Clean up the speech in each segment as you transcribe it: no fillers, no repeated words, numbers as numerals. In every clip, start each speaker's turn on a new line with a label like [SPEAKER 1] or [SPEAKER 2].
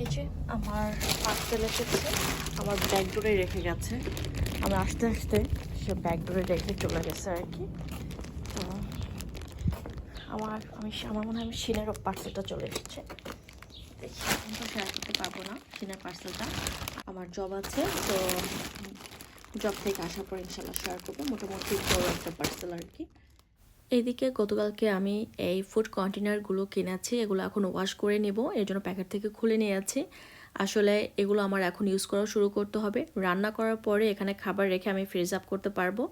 [SPEAKER 1] এই যে আমার পার্সেল এসেছে, আমার ব্যাগ ডোরে রেখে গেছে। আমি আস্তে আস্তে সে ব্যাগ ডোরে রেখে চলে গেছে আর কি। তো আমার মনে হয় আমি শিনের পার্সেলটা চলে এসেছে। দেখি, এখন তো শেয়ার করতে পারবো না শিনের পার্সেলটা। আমার জব আছে, তো জব থেকে আসার পর ইনশাল্লাহ শেয়ার করবো। মোটামুটি বড় একটা পার্সেল আর কি। এইদিকে গতকালকে আমি এই ফুড কন্টেনারগুলো কিনেছি, এগুলো এখন ওয়াশ করে নেব, এর জন্য প্যাকেট থেকে খুলে নিয়েছি। আসলে এগুলো আমার এখন ইউজ করা শুরু করতে হবে। রান্না করার পরে এখানে খাবার রেখে আমি ফ্রিজ আপ করতে পারবো।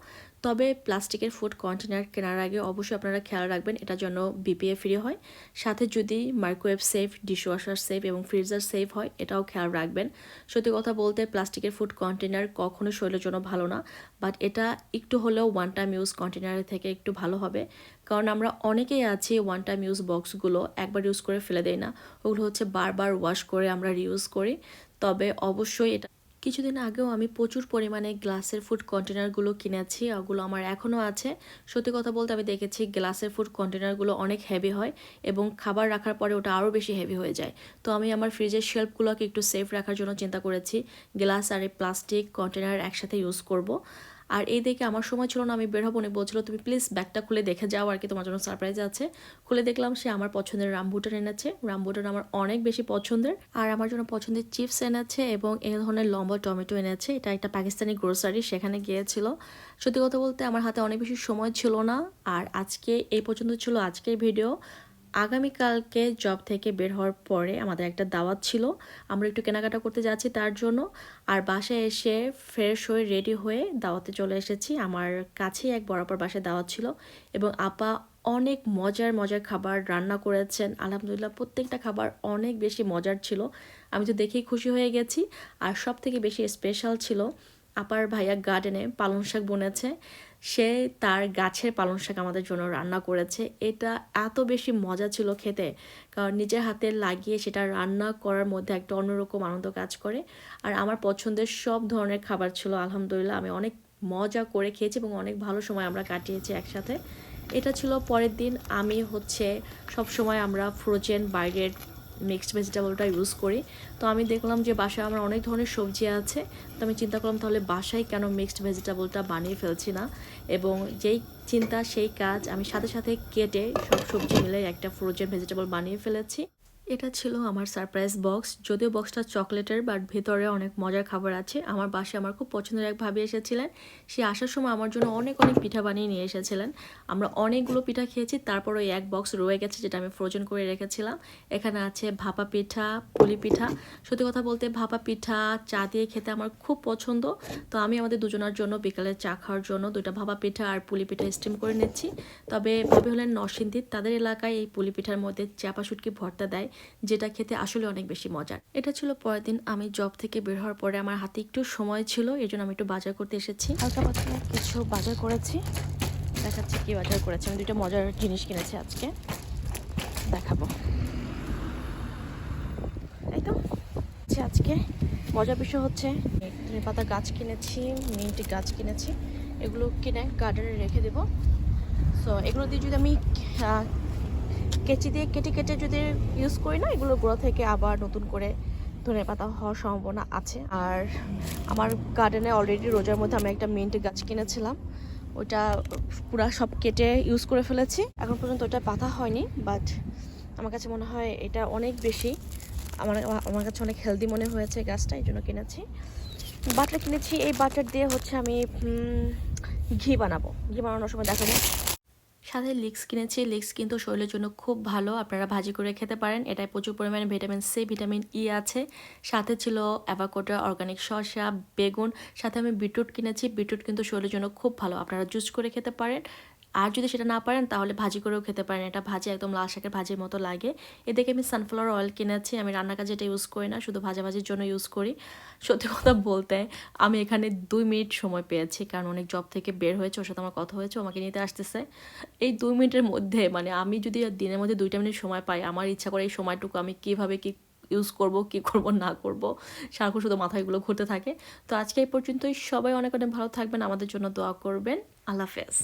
[SPEAKER 1] তবে প্লাস্টিকের ফুড কন্টেনার কেনার আগে অবশ্যই আপনারা খেয়াল রাখবেন এটা যেন বিপিএ ফ্রি হয়, সাথে যদি মাইক্রোওয়েভ সেফ, ডিশওয়াশার সেফ এবং ফ্রিজার সেফ হয় এটাও খেয়াল রাখবেন। সত্যি কথা বলতে প্লাস্টিকের ফুড কন্টেনার কখনো শরীরের জন্য ভালো না, বাট এটা একটু হলেও ওয়ান টাইম ইউজ কন্টেনারের থেকে একটু ভালো হবে। কারণ আমরা অনেকেই আছি ওয়ান টাইম ইউজ বক্সগুলো একবার ইউজ করে ফেলে দেই না, ওগুলো হচ্ছে বারবার ওয়াশ করে আমরা রিউজ করি। তবে অবশ্যই এটা কিছুদিন আগেও আমি প্রচুর পরিমাণে গ্লাসের ফুড কন্টেনারগুলো কিনেছি, ওগুলো আমার এখনও আছে। সত্যি কথা বলতে আমি দেখেছি গ্লাসের ফুড কন্টেনারগুলো অনেক হেভি হয় এবং খাবার রাখার পরে ওটা আরও বেশি হেভি হয়ে যায়। তো আমি আমার ফ্রিজের শেলফগুলোকে একটু সেফ রাখার জন্য চিন্তা করেছি গ্লাস আর এই প্লাস্টিক কন্টেনার একসাথে ইউজ করব। আর এই দেখে আমার সময় ছিল না, আমি বের হবো, বলছিল তুমি প্লিজ ব্যাগটা খুলে দেখে যাও আর কি, তোমার জন্য সারপ্রাইজ আছে। খুলে দেখলাম সে আমার পছন্দের রামবুটান এনেছে। রামবুটান আমার অনেক বেশি পছন্দের। আর আমার জন্য পছন্দের চিপস এনেছে এবং এই ধরনের লম্বা টমেটো এনেছে। এটা একটা পাকিস্তানি গ্রোসারি, সেখানে গিয়েছিল। সত্যি কথা বলতে আমার হাতে অনেক বেশি সময় ছিল না। আর আজকে এই পর্যন্ত ছিল আজকের ভিডিও। আগামীকালকে জব থেকে বের হওয়ার পরে আমাদের একটা দাওয়াত ছিল, আমরা একটু কেনাকাটা করতে যাচ্ছি তার জন্য। আর বাসায় এসে ফ্রেশ হয়ে রেডি হয়ে দাওয়াতে চলে এসেছি। আমার কাছেই এক বরাবর বাসায় দাওয়াত ছিল এবং আপা অনেক মজার মজার খাবার রান্না করেছেন। আলহামদুলিল্লাহ প্রত্যেকটা খাবার অনেক বেশি মজার ছিল, আমি তো দেখেই খুশি হয়ে গেছি। আর সব থেকে বেশি স্পেশাল ছিল আপার ভাইয়া গার্ডেনে পালং শাক বুনেছে, সে তার গাছের পালং শাক আমাদের জন্য রান্না করেছে। এটা এত বেশি মজা ছিল খেতে, কারণ নিজের হাতে লাগিয়ে সেটা রান্না করার মধ্যে একটা অন্যরকম আনন্দ কাজ করে। আর আমার পছন্দের সব ধরনের খাবার ছিল আলহামদুলিল্লাহ, আমি অনেক মজা করে খেয়েছি এবং অনেক ভালো সময় আমরা কাটিয়েছি একসাথে। এটা ছিল পরের দিন। আমি সব সময় আমরা ফ্রোজেন বাইরের মিক্সড ভেজিটেবলটা ইউজ করি। তো আমি দেখলাম যে বাসায় আমার অনেক ধরনের সবজি আছে, তো আমি চিন্তা করলাম তাহলে বাসায় কেন মিক্সড ভেজিটেবলটা বানিয়ে ফেলছি না। এবং যেই চিন্তা সেই কাজ, আমি সাথে সাথে কেটে সব সবজি মিলে একটা ফ্রোজেন ভেজিটেবল বানিয়ে ফেলেছি। এটা ছিল আমার সারপ্রাইজ বক্স। যদিও বক্সটা চকলেটের, বাট ভেতরে অনেক মজার খাবার আছে। আমার বাসায় আমার খুব পছন্দের এক ভাবি এসেছিলেন, সে আসার সময় আমার জন্য অনেক অনেক পিঠা বানিয়ে নিয়ে এসেছিলেন। আমরা অনেকগুলো পিঠা খেয়েছি, তারপর ওই এক বক্স রয়ে গেছে যেটা আমি ফ্রোজেন করে রেখেছিলাম। এখানে আছে ভাপা পিঠা, পুলি পিঠা। সত্যি কথা বলতে ভাপা পিঠা চা দিয়ে খেতে আমার খুব পছন্দ। তো আমি আমাদের দুজনের জন্য বিকালে চা খাওয়ার জন্য দুইটা ভাপা পিঠা আর পুলি পিঠা স্টিম করে নিচ্ছি। তবে ভাবি হলেন নরসিংদীর, তাদের এলাকায় এই পুলি পিঠার মধ্যে চাপা শুটকি ভর্তা দেয়, যেটা খেতে আসলে অনেক বেশি মজার। এটা ছিল পরের দিন। আমি জব থেকে বের হওয়ার পরে আমার হাতে একটু সময় ছিল, এর জন্য আমি একটু বাজার করতে এসেছি। হালকা পাতলা কিছু বাজার করেছি, দেখাচ্ছি কি বাজার করেছি। আমি দুটো মজার জিনিস কিনেছি আজকে, দেখাবো। এই তো আজকে মজার বিষয় হচ্ছে ধনে পাতা গাছ কিনেছি, মিন্ট গাছ কিনেছি। এগুলো কিনে গার্ডেনে রেখে দেবো। সো এগুলো দিয়ে যদি আমি কেচি দিয়ে কেটে কেটে যদি ইউজ করি না, এগুলো গোড়া থেকে আবার নতুন করে ধনে পাতা হওয়ার সম্ভাবনা আছে। আর আমার গার্ডেনে অলরেডি রোজার মধ্যে আমি একটা মিন্ট গাছ কিনেছিলাম, ওটা পুরা সব কেটে ইউজ করে ফেলেছি। এখন পর্যন্ত ওটা পাতা হয়নি, বাট আমার কাছে মনে হয় এটা অনেক বেশি আমার কাছে অনেক হেলদি মনে হয়েছে গাছটা, এই জন্য কিনেছি। বাটার কিনেছি, এই বাটার দিয়ে আমি ঘি বানাবো। ঘি বানানোর সময় দেখাবো। সাথে লিক্স কিনেছি। লিক্স কিন্তু শরীরের জন্য খুব ভালো, আপনারা ভাজি করে খেতে পারেন। এটায় প্রচুর পরিমাণে ভিটামিন সি, ভিটামিন ই আছে। সাথে ছিল অ্যাভোকাডো, অর্গানিক শসা, বেগুন। সাথে আমি বিটরুট কিনেছি। বিটরুট কিন্তু শরীরের জন্য খুব ভালো, আপনারা জুস করে খেতে পারেন। আর যদি সেটা না পারেন তাহলে ভাজি করেও খেতে পারেন, এটা ভাজি একদম লাল শাকের ভাজির মতো লাগে। এদিকে আমি সানফ্লাওয়ার অয়েল কিনেছি। আমি রান্নার কাজে এটা ইউজ করি না, শুধু ভাজাভাজির জন্য ইউজ করি। সত্যি কথা বলতে আমি এখানে 2 মিনিট সময় পেয়েছি, কারণ অনেক জব থেকে বের হয়েছে, ওর সাথে আমার কথা হয়েছে, আমাকে নিতে আসতেছে। এই 2 মিনিটের মধ্যে আমি যদি দিনের মধ্যে 2টা মিনিট সময় পাই, আমার ইচ্ছা করে এই সময়টুকু আমি কীভাবে কি ইউজ করব, কি করব না করব, সারাক্ষণ শুধু মাথায়গুলো ঘুরতে থাকে। তো আজকে এই পর্যন্তই। সবাই অনেক অনেক ভালো থাকবেন, আমাদের জন্য দোয়া করবেন। আল্লাহ হাফেজ।